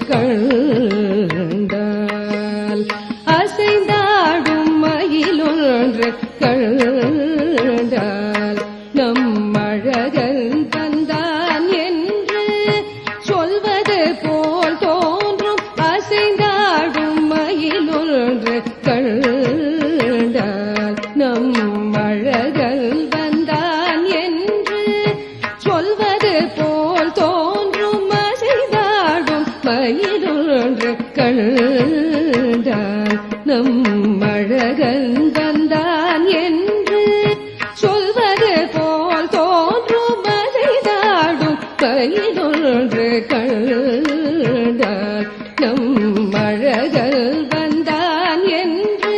கண்டால் அசைந்தாடும் மயிலொன்று கண்டால் நம் அழகன் வந்தான் என்று சொல்வது போல் தோன்றும் அசைந்தாடும் மயிலொன்று கண்டால் நம் அழகன் வந்தான் என்று சொல்வது போல் தோன்றும் அசைந்தாடும் மயிலொன்று கண்டால் நம் அழகன் வந்தான் என்று சொல்வது போல் தோன்றும் அசைந்தாடும் மயிலொன்று கண்டால் நம் அழகன் வந்தான் என்று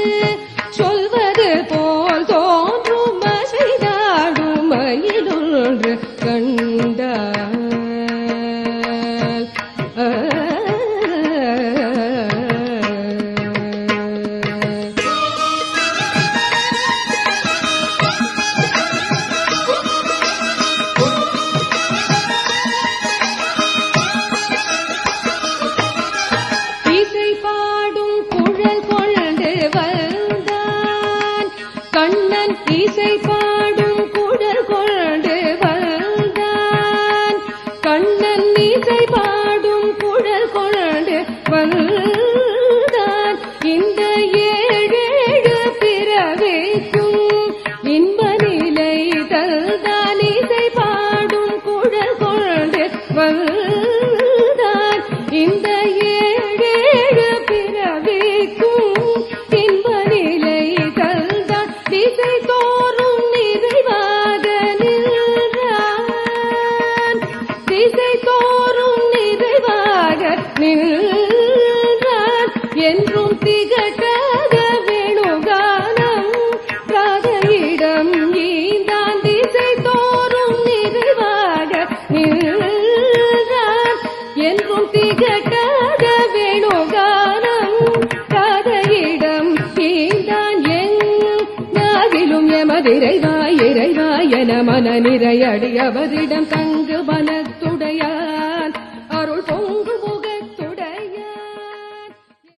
சொல்வது போல் தோன்றும் அசைந்தாடும் மயிலொன்று கண்டால் இசை பாடும் குழல் கொண்டு வந்தான் கண்ணன் இசை பாடும் குழல் கொண்டு வந்தான் கண்ணன் இசை பாடும் குழல் கொண்டு வந்தான் இந்த ஏழேழு பிறவிக்கும் இன்ப நிலை தந்தான் இசை பாடும் குழல் கொண்டு வந்தான் இந்த ஏழேழு பிறவிக்கும் இன்ப நிலை தந்தான் திசை தோறும் நிறைவாக நின்றான் திசை தோறும் நிறைவாக நின்றான் என்றும் திகட்டாத வேணுகானம் ராதையிடம் ஈந்தான் திசை தோறும் நிறைவாக நின்றான் என்றும் திகட்டாத வேணுகானம் ராதையிடம் ஈந்தான் எங்காகிலும் எமதிரைவாய் இறைவாய் என மன நிறையடி அவரிடம் தங்கு மனத்துடையார்